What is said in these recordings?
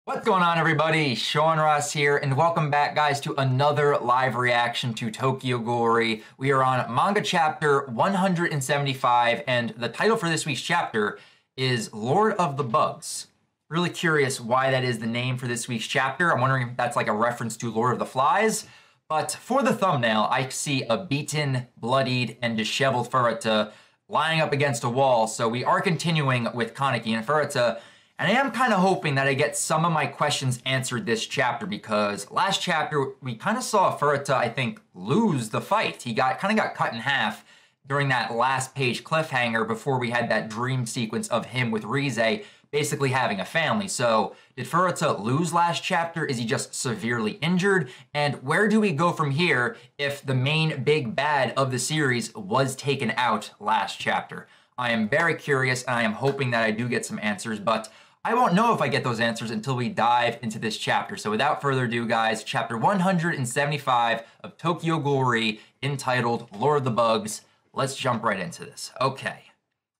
What's going on, everybody? Sean Ross here, and welcome back, guys, to another live reaction to Tokyo Ghoul. We are on manga chapter 175, and the title for this week's chapter is Lord of the Bugs. Really curious why that is the name for this week's chapter. I'm wondering if that's like a reference to Lord of the Flies. But for the thumbnail, I see a beaten, bloodied, and disheveled Furuta lying up against a wall. So we are continuing with Kaneki and Furuta. And I am kind of hoping that I get some of my questions answered this chapter, because last chapter we kind of saw Furuta, I think, lose the fight. He kind of got cut in half during that last page cliffhanger before we had that dream sequence of him with Rize basically having a family. So did Furuta lose last chapter? Is he just severely injured? And where do we go from here if the main big bad of the series was taken out last chapter? I am very curious, and I am hoping that I do get some answers, but I won't know if I get those answers until we dive into this chapter. So without further ado, guys, chapter 175 of Tokyo Ghoul, entitled Lord of the Bugs. Let's jump right into this. Okay.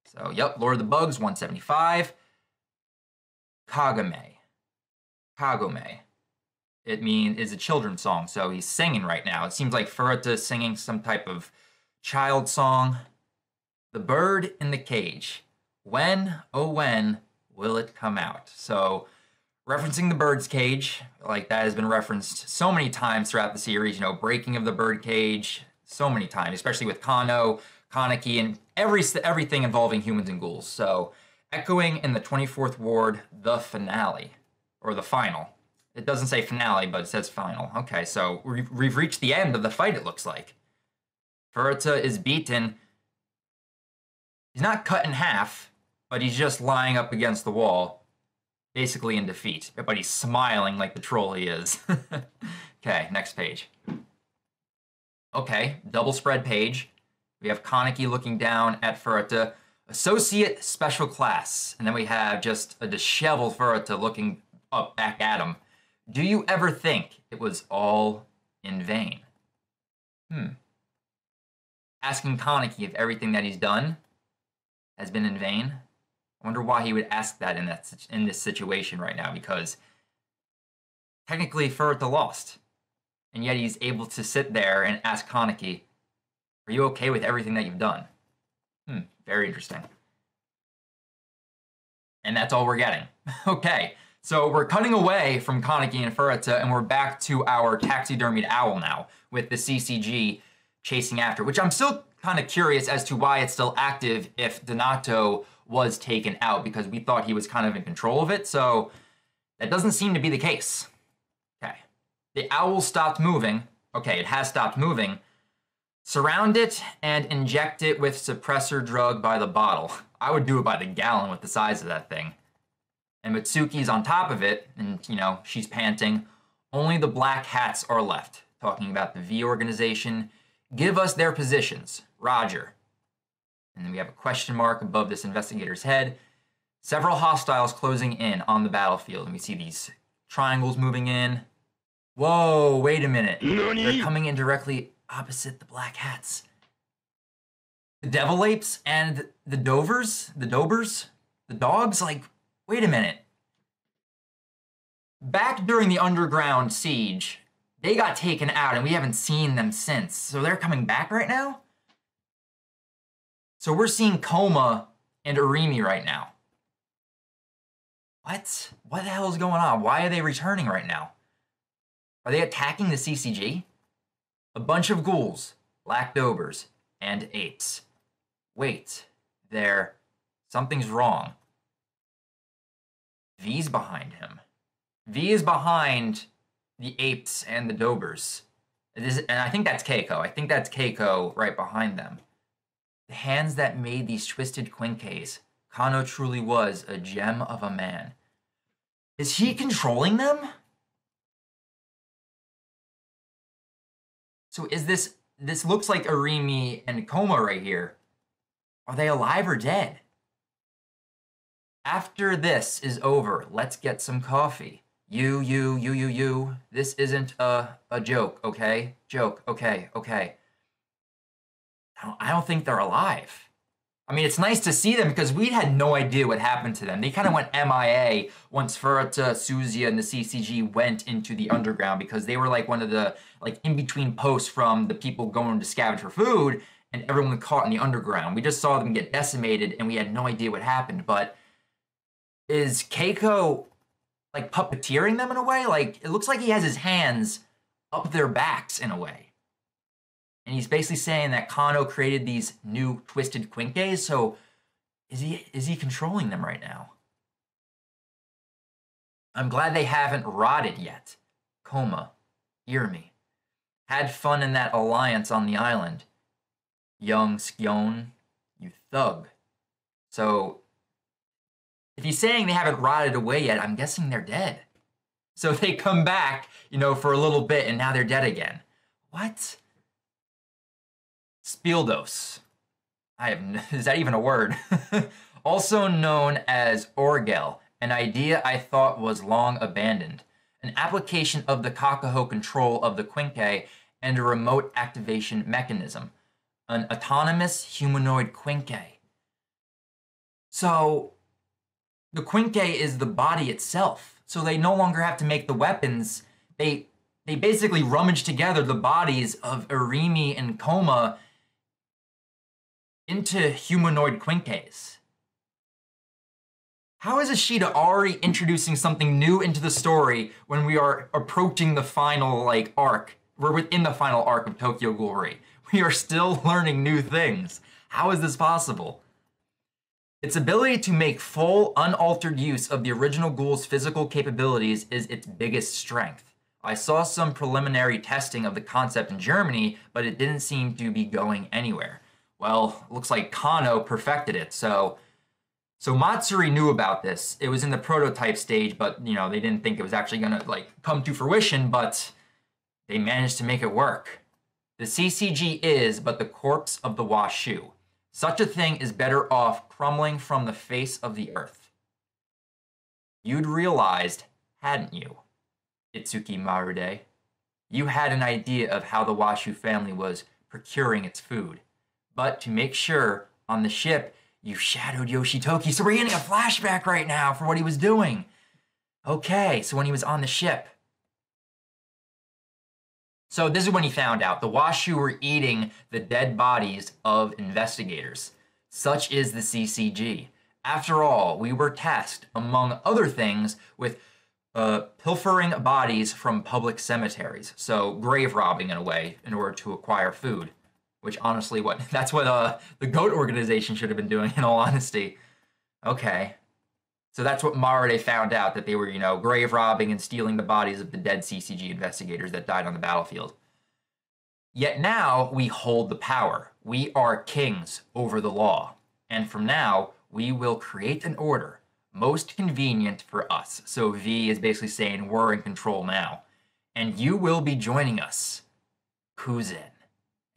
So, yep, Lord of the Bugs, 175. Kagome. Kagome. It's a children's song, so he's singing right now. It seems like Furuta is singing some type of child song. The bird in the cage. When, oh when, will it come out? So, referencing the bird's cage, like that has been referenced so many times throughout the series, you know, breaking of the bird cage, so many times, especially with Kano, Kaneki, and everything involving humans and ghouls. So, echoing in the 24th Ward, the finale, or the final. It doesn't say finale, but it says final. Okay, so we've reached the end of the fight, it looks like. Furuta is beaten. He's not cut in half, but he's just lying up against the wall, basically in defeat. But he's smiling like the troll he is. Okay, next page. Okay, double spread page. We have Kaneki looking down at Furuta. Associate Special Class. And then we have just a disheveled Furuta looking up back at him. Do you ever think it was all in vain? Asking Kaneki if everything that he's done has been in vain. I wonder why he would ask that in this situation right now, because technically Furuta lost. And yet he's able to sit there and ask Kaneki, are you okay with everything that you've done? Very interesting. And that's all we're getting. Okay, so we're cutting away from Kaneki and Furuta, and we're back to our taxidermied owl now, with the CCG chasing after, which I'm still kind of curious as to why it's still active if Donato was taken out, because we thought he was kind of in control of it, so that doesn't seem to be the case. Okay. The owl stopped moving. Okay, it has stopped moving. Surround it and inject it with suppressor drug by the bottle. I would do it by the gallon with the size of that thing. And Mitsuki's on top of it, and, you know, she's panting. Only the black hats are left. Talking about the V organization. Give us their positions. Roger. And then we have a question mark above this investigator's head. Several hostiles closing in on the battlefield. And we see these triangles moving in. Whoa, wait a minute. They're coming in directly opposite the black hats. The devil apes and the dovers? The dogs? Like, wait a minute. Back during the underground siege, they got taken out and we haven't seen them since. So they're coming back right now? So we're seeing Koma and Irimi right now. What? What the hell is going on? Why are they returning right now? Are they attacking the CCG? A bunch of ghouls, black dobers, and apes. Wait, something's wrong. V's behind him. V is behind the apes and the dobers. And I think that's Keiko. I think that's Keiko right behind them. The hands that made these twisted quinkes. Kano truly was a gem of a man. Is he controlling them? So is this looks like Irimi and Koma right here. Are they alive or dead? After this is over, let's get some coffee. You. This isn't a joke, okay? Joke, okay. I don't think they're alive. I mean, it's nice to see them because we had no idea what happened to them. They kind of went MIA once Furuta, Suzuya, and the CCG went into the underground because they were like one of the like in-between posts from the people going to scavenge for food, and everyone was caught in the underground. We just saw them get decimated, and we had no idea what happened. But is Keiko like puppeteering them in a way? Like, it looks like he has his hands up their backs in a way. And he's basically saying that Kano created these new twisted Quinkes, so is he controlling them right now? I'm glad they haven't rotted yet. Koma, Irimi, had fun in that alliance on the island. Young Skyon, you thug. So, if he's saying they haven't rotted away yet, I'm guessing they're dead. So they come back, you know, for a little bit, and now they're dead again. What? Spieldos. Is that even a word? Also known as Orgel, an idea I thought was long abandoned. An application of the Kakaho control of the Quinque and a remote activation mechanism. An autonomous humanoid Quinque. So, the Quinque is the body itself. So they no longer have to make the weapons. They basically rummage together the bodies of Irimi and Koma into humanoid Quinkes. How is Ishida already introducing something new into the story when we are approaching the final, like, arc? We're within the final arc of Tokyo Ghoul. We are still learning new things. How is this possible? Its ability to make full, unaltered use of the original Ghoul's physical capabilities is its biggest strength. I saw some preliminary testing of the concept in Germany, but it didn't seem to be going anywhere. Well, looks like Kano perfected it, so Matsuri knew about this. It was in the prototype stage, but, you know, they didn't think it was actually gonna, like, come to fruition, but they managed to make it work. The CCG is but the corpse of the Washu. Such a thing is better off crumbling from the face of the earth. You'd realized, hadn't you, Itsuki Marude? You had an idea of how the Washu family was procuring its food. But to make sure, on the ship, you shadowed Yoshitoki. So we're getting a flashback right now for what he was doing. Okay, so when he was on the ship. So this is when he found out the Washu were eating the dead bodies of investigators. Such is the CCG. After all, we were tasked, among other things, with pilfering bodies from public cemeteries. So grave robbing in a way, in order to acquire food. Which honestly, that's what the GOAT organization should have been doing, in all honesty. Okay. So that's what Marude found out, that they were, you know, grave robbing and stealing the bodies of the dead CCG investigators that died on the battlefield. Yet now, we hold the power. We are kings over the law. And from now, we will create an order most convenient for us. So V is basically saying we're in control now. And you will be joining us, Kuzen.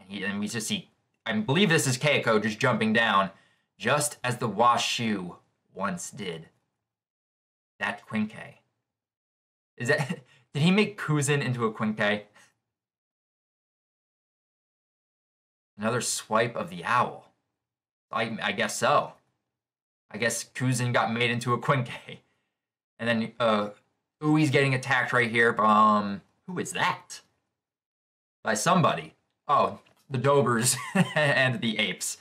And we just see, I believe this is Keiko just jumping down, just as the Washu once did. That Quinque. Is that, did he make Kuzen into a Quinque? Another swipe of the owl. I guess so. I guess Kuzen got made into a Quinque. And then Ui's getting attacked right here. Who is that? By somebody. Oh, the Dobers and the apes.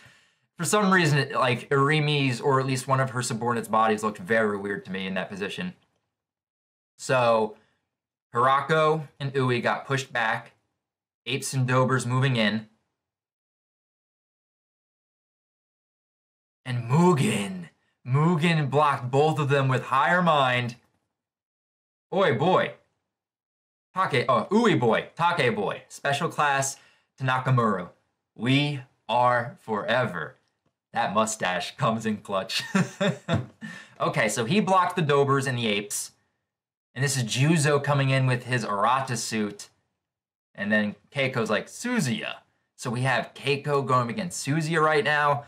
For some reason, like, Irimi's, or at least one of her subordinates' bodies looked very weird to me in that position. So, Hirako and Ui got pushed back. Apes and Dobers moving in. And Mugen blocked both of them with higher mind. Oi boy. Ui boy. Take boy. Special class to Nakamura. We are forever. That mustache comes in clutch. Okay, so he blocked the Dobers and the apes. And this is Juzo coming in with his Arata suit. And then Keiko's like, Suzuya. So we have Keiko going against Suzuya right now.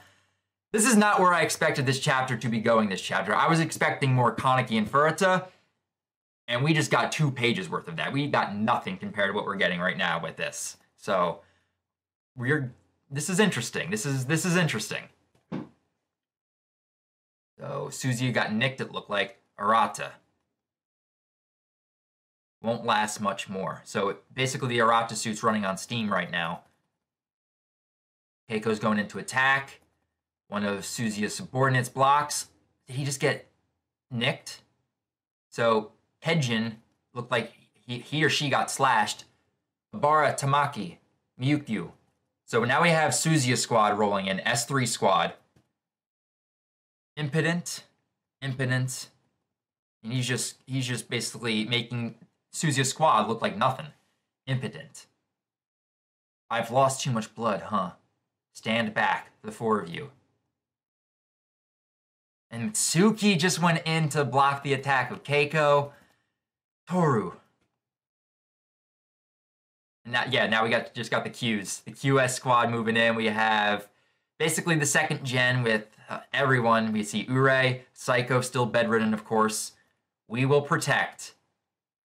This is not where I expected this chapter to be going this chapter. I was expecting more Kaneki and Furuta. And we just got 2 pages worth of that. We got nothing compared to what we're getting right now with this. So this is interesting. This is interesting. So Suzuya got nicked, it looked like. Arata. Won't last much more. So basically the Arata suit's running on steam right now. Keiko's going into attack. One of Suzuya's subordinates blocks. Did he just get nicked? So Hejin looked like he or she got slashed. Bara, Tamaki, Miyukyu. So now we have Suzuya squad rolling in, S3 squad. Impotent. And he's just basically making Suzuya squad look like nothing. Impotent. I've lost too much blood, huh? Stand back, the four of you. And Mitsuki just went in to block the attack of Keiko. Toru. And now we just got the Qs. The QS squad moving in. We have basically the second gen with everyone. We see Ure, Psycho still bedridden, of course. We will protect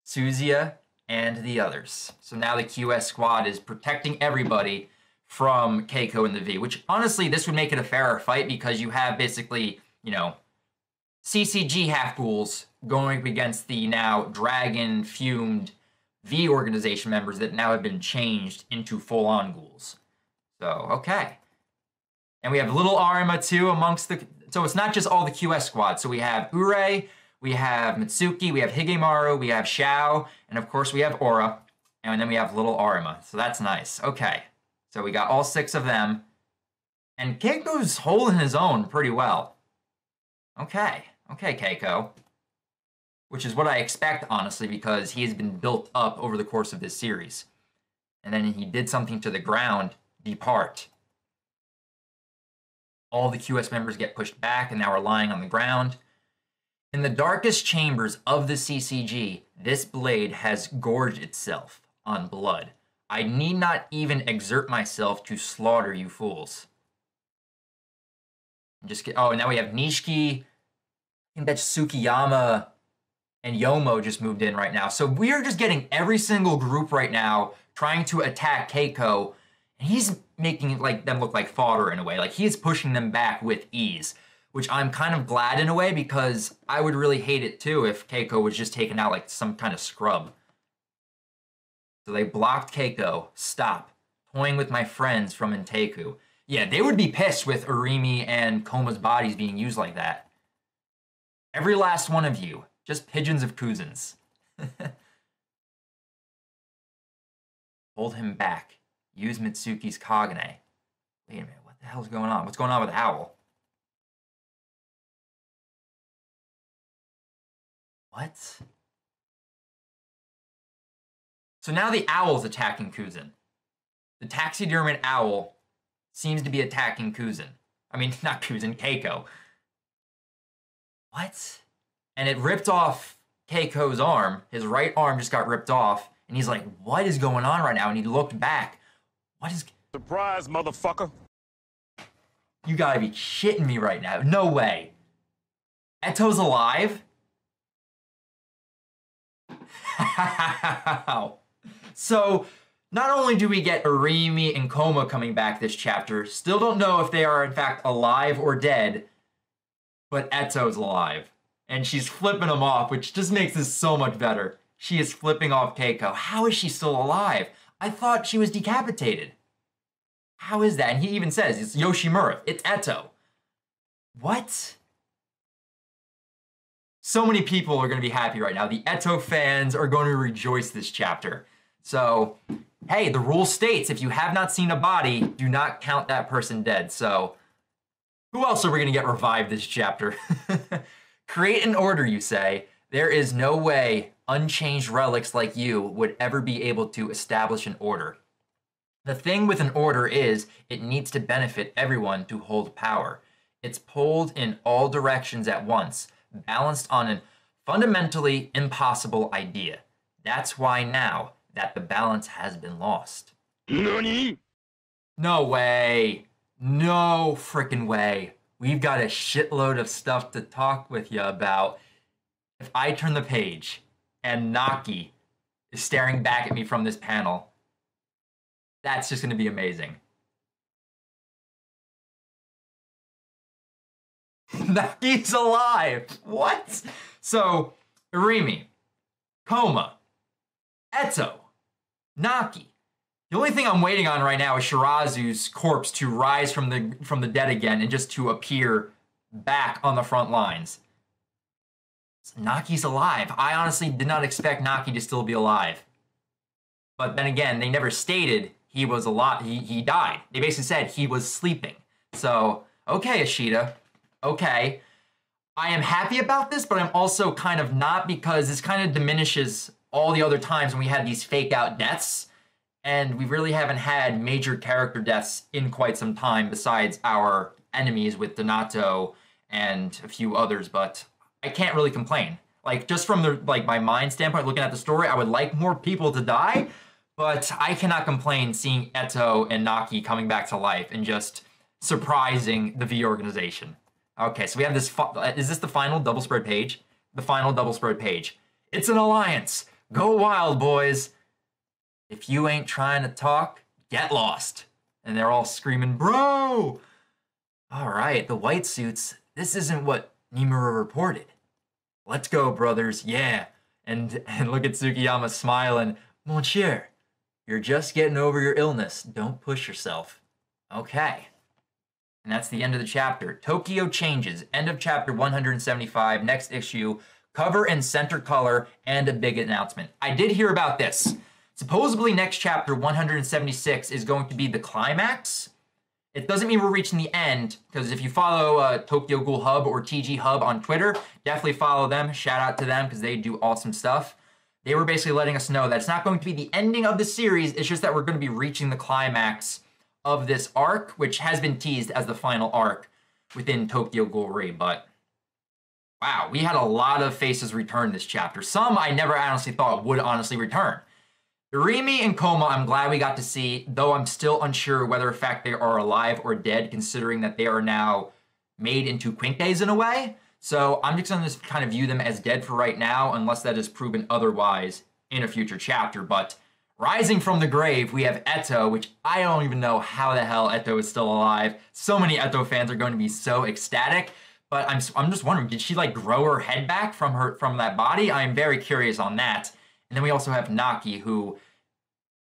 Suzuya and the others. So now the QS squad is protecting everybody from Keiko and the V, which honestly, this would make it a fairer fight because you have basically, you know, CCG half-ghouls going up against the now dragon-fumed V organization members that now have been changed into full-on ghouls. So, okay. And we have little Arima, too, amongst the... So it's not just all the QS squad. So we have Ure, we have Mitsuki, we have Higemaru, we have Shao, and of course we have Aura. And then we have little Arima. So that's nice. Okay. So we got all 6 of them. And Keiko's holding his own pretty well. Okay. Okay, Keiko. Which is what I expect, honestly, because he has been built up over the course of this series. And then he did something to the ground, depart. All the QS members get pushed back and now are lying on the ground. In the darkest chambers of the CCG, this blade has gorged itself on blood. I need not even exert myself to slaughter you fools. Oh, and now we have Nishiki. I think that's Tsukiyama and Yomo just moved in right now. So we are just getting every single group right now trying to attack Keiko. And he's making them look like fodder in a way. Like, he is pushing them back with ease, which I'm kind of glad in a way because I would really hate it too if Keiko was just taken out like some kind of scrub. So they blocked Keiko. Stop. Toying with my friends from Inteku. Yeah, they would be pissed with Irimi and Koma's bodies being used like that. Every last one of you. Just pigeons of Kuzens. Hold him back. Use Mitsuki's Kagane. Wait a minute, what the hell's going on? What's going on with Owl? What? So now the Owl's attacking Kuzen. The taxidermied owl seems to be attacking Kuzen. I mean, not Kuzen, Keiko. What? And it ripped off Keiko's arm. His right arm just got ripped off. And he's like, what is going on right now? And he looked back. What is... Surprise, motherfucker. You gotta be shitting me right now. No way. Eto's alive? So, not only do we get Irimi and Koma coming back this chapter, still don't know if they are in fact alive or dead, but Eto's alive. And she's flipping him off, which just makes this so much better. She is flipping off Keiko. How is she still alive? I thought she was decapitated. How is that? And he even says, it's Yoshimura. It's Eto. What? So many people are going to be happy right now. The Eto fans are going to rejoice this chapter. So, hey, the rule states if you have not seen a body, do not count that person dead. So, who else are we going to get revived this chapter? Create an order, you say. There is no way unchanged relics like you would ever be able to establish an order. The thing with an order is it needs to benefit everyone to hold power. It's pulled in all directions at once, balanced on a fundamentally impossible idea. That's why now that the balance has been lost. Nani? No way. No frickin' way. We've got a shitload of stuff to talk with you about. If I turn the page and Naki is staring back at me from this panel, that's just going to be amazing. Naki's alive. What? So, Irimi, Koma, Eto, Naki. The only thing I'm waiting on right now is Shirazu's corpse to rise from the dead again and just to appear back on the front lines. Naki's alive. I honestly did not expect Naki to still be alive. But then again, they never stated he was alive. He died. They basically said he was sleeping. So, okay, Ishida. Okay. I am happy about this, but I'm also kind of not, because this kind of diminishes all the other times when we had these fake out deaths. And we really haven't had major character deaths in quite some time besides our enemies with Donato and a few others, but I can't really complain. Like, just from the my mind standpoint, looking at the story, I would like more people to die, but I cannot complain seeing Eto and Naki coming back to life and just surprising the V organization. Okay, so we have this, is this the final double spread page? The final double spread page. It's an alliance. Go wild, boys. If you ain't trying to talk, get lost. And they're all screaming, bro! All right, the white suits. This isn't what Nimura reported. Let's go, brothers, yeah. And look at Tsukiyama smiling. Mon cher, you're just getting over your illness. Don't push yourself. Okay. And that's the end of the chapter. Tokyo changes. End of chapter 175. Next issue. Cover and center color and a big announcement. I did hear about this. Supposedly next chapter 176 is going to be the climax. It doesn't mean we're reaching the end, because if you follow Tokyo Ghoul Hub or TG Hub on Twitter, definitely follow them. Shout out to them because they do awesome stuff. They were basically letting us know that it's not going to be the ending of the series. It's just that we're going to be reaching the climax of this arc, which has been teased as the final arc within Tokyo Ghoul Re. But wow, we had a lot of faces return this chapter. Some I never honestly thought would honestly return. Irimi and Koma, I'm glad we got to see, though I'm still unsure whether in fact they are alive or dead, considering that they are now made into quinkes in a way. So I'm just going to kind of view them as dead for right now, unless that is proven otherwise in a future chapter. But rising from the grave, we have Eto, which I don't even know how the hell Eto is still alive. So many Eto fans are going to be so ecstatic. But I'm just wondering, did she like grow her head back from that body? I am very curious on that. And then we also have Naki, who,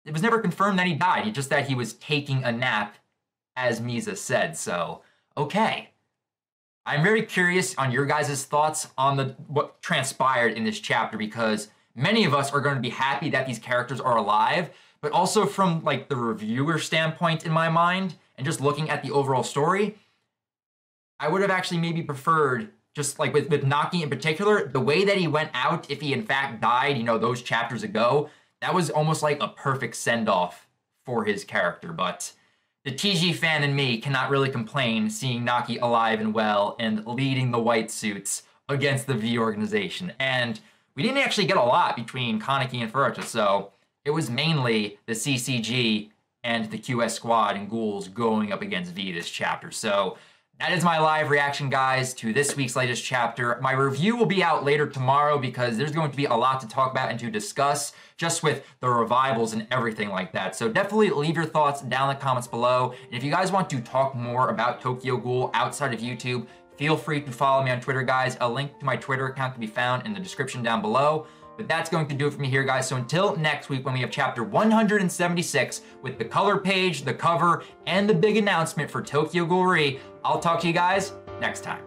it was never confirmed that he died, just that he was taking a nap, as Misa said. So, okay. I'm very curious on your guys' thoughts on what transpired in this chapter, because many of us are going to be happy that these characters are alive, but also from like the reviewer standpoint in my mind, and just looking at the overall story, I would have actually maybe preferred, just like with Naki in particular, the way that he went out, if he in fact died, you know, those chapters ago, that was almost like a perfect send-off for his character. But the TG fan in me cannot really complain seeing Naki alive and well and leading the white suits against the V organization. And we didn't actually get a lot between Kaneki and Furuta, so it was mainly the CCG and the QS squad and ghouls going up against V this chapter. So that is my live reaction, guys, to this week's latest chapter. My review will be out later tomorrow because there's going to be a lot to talk about and to discuss just with the revivals and everything like that. So definitely leave your thoughts down in the comments below. And if you guys want to talk more about Tokyo Ghoul outside of YouTube, feel free to follow me on Twitter, guys. A link to my Twitter account can be found in the description down below. But that's going to do it for me here, guys. So until next week, when we have chapter 176 with the color page, the cover, and the big announcement for Tokyo Ghoul Re, I'll talk to you guys next time.